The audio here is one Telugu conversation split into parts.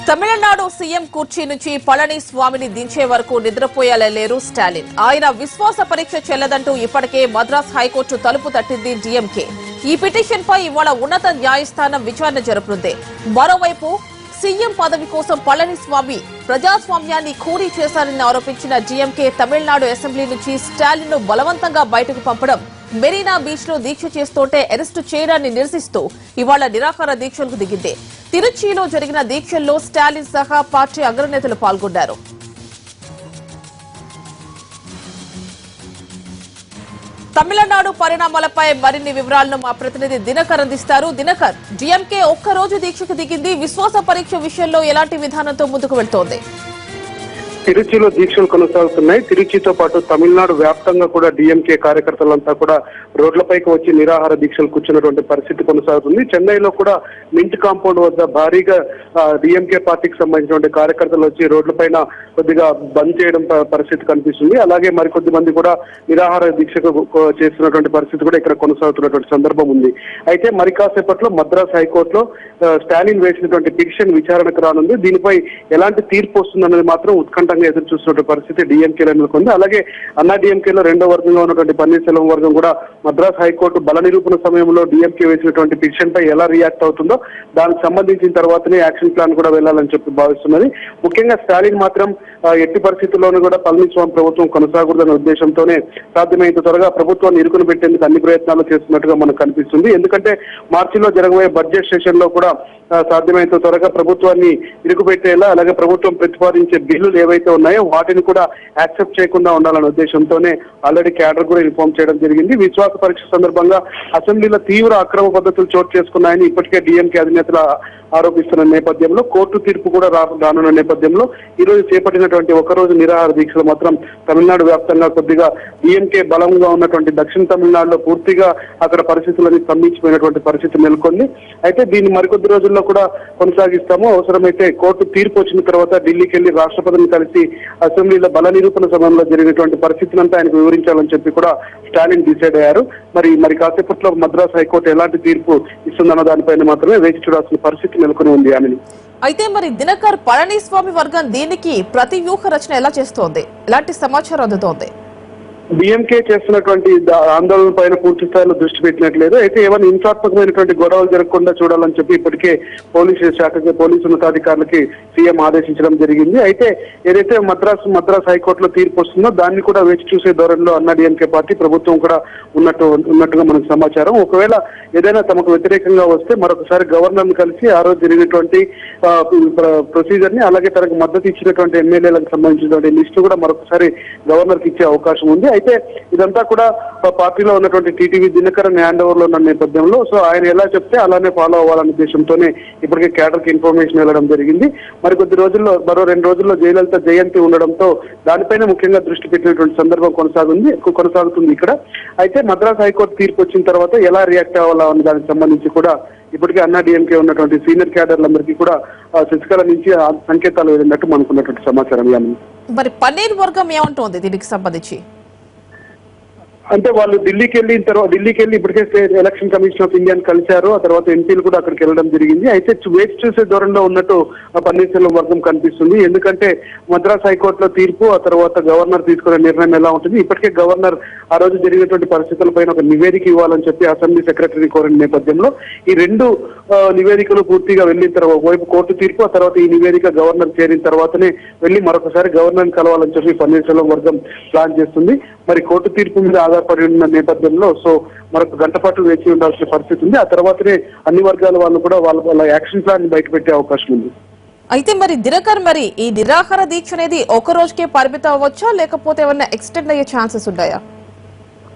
తమిళనాడు సీఎం కుర్చీ నుంచి పళనిస్వామిని దించే వరకు నిద్రపోయేలేరు స్టాలిన్. ఆయన విశ్వాస పరీక్ష చెల్లదంటూ ఇప్పటికే మద్రాస్ హైకోర్టు తలుపు తట్టింది డీఎంకే. ఈ పిటిషన్ పై ఇవాళ ఉన్నత న్యాయస్థానం విచారణ జరపనుంది. మరోవైపు సీఎం పదవి కోసం పళనిస్వామి ప్రజాస్వామ్యాన్ని ఖూనీ చేశారని ఆరోపించిన డీఎంకే తమిళనాడు అసెంబ్లీ నుంచి స్టాలిన్ ను బలవంతంగా బయటకు పంపడం, మెరీనా బీచ్ లో దీక్ష చేస్తుంటే అరెస్టు చేయడాన్ని నిరసిస్తూ ఇవాళ నిరాహార దీక్షలకు దిగింది. తిరుచిలో జరిగిన దీక్షల్లో స్టాలిన్ సహా పార్టీ అగ్రనేతలు పాల్గొన్నారు. తమిళనాడు పరిణామాలపై మరిన్ని వివరాలను మా ప్రతినిధి దినకర్ అందిస్తారు. దినకర్, డీఎంకే ఒక్కరోజు దీక్షకు దిగింది. విశ్వాస పరీక్ష విషయంలో ఎలాంటి విధానంతో ముందుకు వెళ్తోంది? తిరుచిలో దీక్షలు కొనసాగుతున్నాయి. తిరుచితో పాటు తమిళనాడు వ్యాప్తంగా కూడా డీఎంకే కార్యకర్తలంతా కూడా రోడ్లపైకి వచ్చి నిరాహార దీక్షలు కూర్చున్నటువంటి పరిస్థితి కొనసాగుతుంది. చెన్నైలో కూడా మింట్ కాంపౌండ్ వద్ద భారీగా డీఎంకే పార్టీకి సంబంధించినటువంటి కార్యకర్తలు వచ్చి రోడ్లపైన కొద్దిగా బంద్ చేయడం పరిస్థితి కనిపిస్తుంది. అలాగే మరికొద్ది మంది కూడా నిరాహార దీక్షకు చేస్తున్నటువంటి పరిస్థితి కూడా ఇక్కడ కొనసాగుతున్నటువంటి సందర్భం ఉంది. అయితే మరి కాసేపట్లో మద్రాస్ హైకోర్టులో స్టాలిన్ వేసినటువంటి పిటిషన్ విచారణకు రానుంది. దీనిపై ఎలాంటి తీర్పు వస్తుందన్నది మాత్రం ఉత్కంఠ ఎదురు చూస్తున్న పరిస్థితి డీఎంకేలో నెలకొంది. అలాగే అన్నా డీఎంకేలో రెండో వర్గంగా ఉన్నటువంటి పన్నీర్సెల్వం వర్గం కూడా మద్రాస్ హైకోర్టు బల నిరూపణ సమయంలో డీఎంకే వేసినటువంటి పిటిషన్ పై ఎలా రియాక్ట్ అవుతుందో దానికి సంబంధించిన తర్వాతనే యాక్షన్ ప్లాన్ కూడా వెళ్లాలని చెప్పి భావిస్తున్నది. ముఖ్యంగా స్టాలిన్ మాత్రం ఎట్టి పరిస్థితుల్లోనూ కూడా పళనిస్వామి ప్రభుత్వం కొనసాగకూడదనే ఉద్దేశంతోనే సాధ్యమైనంత త్వరగా ప్రభుత్వాన్ని ఇరుకును పెట్టేందుకు అన్ని ప్రయత్నాలు చేస్తున్నట్టుగా మనకు కనిపిస్తుంది. ఎందుకంటే మార్చిలో జరగబోయే బడ్జెట్ సెషన్ లో కూడా సాధ్యమైనంత త్వరగా ప్రభుత్వాన్ని ఇరుకుపెట్టేలా, అలాగే ప్రభుత్వం ప్రతిపాదించే బిల్లులు ఏవైతే ఉన్నాయో వాటిని కూడా యాక్సెప్ట్ చేయకుండా ఉండాలనే ఉద్దేశంతోనే ఆల్రెడీ క్యాడర్ కూడా ఇన్ఫార్మ్ చేయడం జరిగింది. విశ్వాస పరీక్ష సందర్భంగా అసెంబ్లీలో తీవ్ర అక్రమ పద్ధతులు చోటు చేసుకున్నాయని ఇప్పటికే డీఎంకే అధినేతలు ఆరోపిస్తున్న నేపథ్యంలో కోర్టు తీర్పు కూడా రానున్న నేపథ్యంలో ఈ రోజు చేపట్టినటువంటి ఒకరోజు నిరాహార దీక్షలు మాత్రం తమిళనాడు వ్యాప్తంగా కొద్దిగా డీఎంకే బలంగా ఉన్నటువంటి దక్షిణ తమిళనాడులో పూర్తిగా అక్కడ పరిస్థితులని స్తంభించిపోయినటువంటి పరిస్థితి నెలకొంది. అయితే దీన్ని మరికొద్ది రోజుల్లో కూడా కొనసాగిస్తాము. అవసరమైతే కోర్టు తీర్పు వచ్చిన తర్వాత ఢిల్లీకి వెళ్లి రాష్ట్రపతిని కలిసి అసెంబ్లీలో బల నిరూపణ సమయంలో జరిగినటువంటి పరిస్థితిని అంతా ఆయనకు వివరించాలని చెప్పి కూడా స్టాలిన్ డిసైడ్ అయ్యారు. మరి కాసేపట్లో మద్రాస్ హైకోర్టు ఎలాంటి తీర్పు ఇస్తుందన్న దానిపైన మాత్రమే వేచి చూడాల్సిన పరిస్థితి నెలకొని ఉంది. అయితే మరి దినకర్, పళనిస్వామి వర్గం దీనికి ప్రతి వ్యూహ రచన ఎలా చేస్తోంది? ఎలాంటి సమాచారం అందుతోంది? డీఎంకే చేస్తున్నటువంటి ఆందోళన పైన పూర్తి స్థాయిలో దృష్టి పెట్టినట్లేదు. అయితే ఏమైనా హింసాత్మకమైనటువంటి గొడవలు జరగకుండా చూడాలని చెప్పి ఇప్పటికే పోలీసు శాఖకి, పోలీసు ఉన్నతాధికారులకి సీఎం ఆదేశించడం జరిగింది. అయితే ఏదైతే మద్రాస్ హైకోర్టులో తీర్పు వస్తుందో దాన్ని కూడా వేచి చూసే ధోరణిలో అన్నా డీఎంకే పార్టీ ప్రభుత్వం కూడా ఉన్నట్టుగా మనకు సమాచారం. ఒకవేళ ఏదైనా తమకు వ్యతిరేకంగా వస్తే మరొకసారి గవర్నర్ ని కలిసి ఆ రోజు జరిగినటువంటి ప్రొసీజర్ ని, అలాగే తనకు మద్దతు ఇచ్చినటువంటి ఎమ్మెల్యేలకు సంబంధించినటువంటి లిస్టు కూడా మరొకసారి గవర్నర్ కి ఇచ్చే అవకాశం ఉంది. అయితే ఇదంతా కూడా పార్టీలో ఉన్నటువంటి టీటీవీ దినకరన్ హ్యాండ్ ఓవర్ లో ఉన్న నేపథ్యంలో ఆయన ఎలా చెప్తే అలానే ఫాలో అవ్వాలనే ఉద్దేశంతోనే ఇప్పటికే క్యాడర్ కి ఇన్ఫర్మేషన్ వెళ్ళడం జరిగింది. మరో 2 రోజుల్లో జయలలిత జయంతి ఉండడంతో దానిపైన ముఖ్యంగా దృష్టి పెట్టినటువంటి సందర్భం కొనసాగుతుంది ఇక్కడ. అయితే మద్రాస్ హైకోర్టు తీర్పు వచ్చిన తర్వాత ఎలా రియాక్ట్ అవ్వాలా అనే దానికి సంబంధించి కూడా ఇప్పటికే అన్నా డీఎంకే ఉన్నటువంటి సీనియర్ క్యాడర్లందరికీ కూడా శశికళ నుంచి సంకేతాలు వెళ్ళినట్టు మనకున్నటువంటి సమాచారం. మరి పన్నీర్ వర్గం ఏమంటోంది దీనికి సంబంధించి? అంటే వాళ్ళు ఢిల్లీకి వెళ్ళి ఇప్పటికే ఎలక్షన్ కమిషన్ ఆఫ్ ఇండియాని కలిశారు. ఆ తర్వాత ఎంపీలు కూడా అక్కడికి వెళ్ళడం జరిగింది. అయితే వేచి చూసే ధోరణిలో ఉన్నట్టు పన్నీర్సెల్వం వర్గం కనిపిస్తుంది. ఎందుకంటే మద్రాస్ హైకోర్టులో తీర్పు, ఆ తర్వాత గవర్నర్ తీసుకునే నిర్ణయం ఎలా ఉంటుంది, ఇప్పటికే గవర్నర్ ఆ రోజు జరిగినటువంటి పరిస్థితులపైన ఒక నివేదిక ఇవ్వాలని చెప్పి అసెంబ్లీ సెక్రటరీని కోరిన నేపథ్యంలో ఈ 2 నివేదికలు పూర్తిగా వెళ్ళిన తర్వాత ఒకవైపు కోర్టు తీర్పు, ఆ తర్వాత ఈ నివేదిక గవర్నర్ చేరిన తర్వాతనే వెళ్ళి మరొకసారి గవర్నర్ కలవాలని చెప్పి పన్నీర్సెల్వం వర్గం ప్లాన్ చేస్తుంది. మరి కోర్టు తీర్పు మీద ఆధారపడి ఉన్న నేపథ్యంలో మరొక గంట పాటు వేచి ఉండాల్సిన పరిస్థితి ఉంది. ఆ తర్వాతనే అన్ని వర్గాల వాళ్ళు కూడా వాళ్ళ యాక్షన్ ప్లాన్ బయట పెట్టే అవకాశం ఉంది. అయితే మరి దినకర్, ఈ నిరాహార దీక్ష అనేది ఒక రోజుకే పరిమితం అవ్వచ్చా, లేకపోతే ఏమన్నా ఎక్స్టెండ్ అయ్యే ఛాన్సెస్ ఉన్నాయా?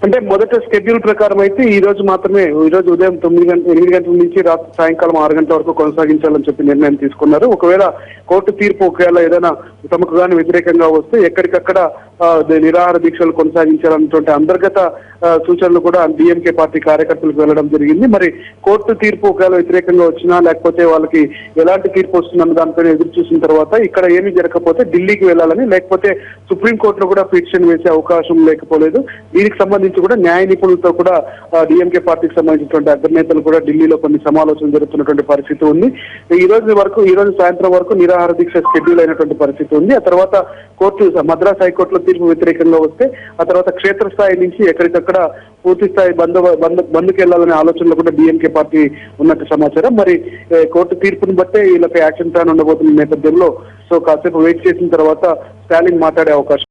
అంటే మొదట షెడ్యూల్ ప్రకారం అయితే ఈ రోజు ఉదయం 8 గంటల నుంచి రాత్రి సాయంకాలం 6 గంటల వరకు కొనసాగించాలని చెప్పి నిర్ణయం తీసుకున్నారు. ఒకవేళ కోర్టు తీర్పు ఏదైనా తమకు కానీ వ్యతిరేకంగా వస్తే ఎక్కడికక్కడ నిరాహార దీక్షలు కొనసాగించాలన్నటువంటి అంతర్గత సూచనలు కూడా డిఎంకే పార్టీ కార్యకర్తలకు వెళ్ళడం జరిగింది. మరి కోర్టు తీర్పు ఒకవేళ వ్యతిరేకంగా వచ్చినా లేకపోతే వాళ్ళకి ఎలాంటి తీర్పు వస్తుందన్న దానిపైన ఎదురు చూసిన తర్వాత ఇక్కడ ఏమీ జరగకపోతే ఢిల్లీకి వెళ్ళాలని, లేకపోతే సుప్రీంకోర్టులో కూడా పిటిషన్ వేసే అవకాశం లేకపోలేదు. దీనికి సంబంధించి కూడా న్యాయ నిపుణులతో కూడా డిఎంకే పార్టీకి సంబంధించినటువంటి అగ్రనేతలు కూడా ఢిల్లీలో కొన్ని సమాలోచనలు జరుగుతున్నటువంటి పరిస్థితి ఉంది. ఈ రోజు సాయంత్రం వరకు నిరాహార దీక్ష షెడ్యూల్ అయినటువంటి పరిస్థితి ఉంది. ఆ తర్వాత కోర్టు మద్రాస్ హైకోర్టులో తీర్పు వ్యతిరేకంగా వస్తే ఆ తర్వాత క్షేత్రస్థాయి నుంచి ఎక్కడికక్కడ పూర్తి స్థాయి బంద్కి వెళ్లాలనే ఆలోచనలో కూడా డిఎంకే పార్టీ ఉన్నట్టు సమాచారం. మరి కోర్టు తీర్పును బట్టే వీళ్ళకి యాక్షన్ ప్లాన్ ఉండబోతున్న నేపథ్యంలో సో కాసేపు వెయిట్ చేసిన తర్వాత స్టాలిన్ మాట్లాడే అవకాశం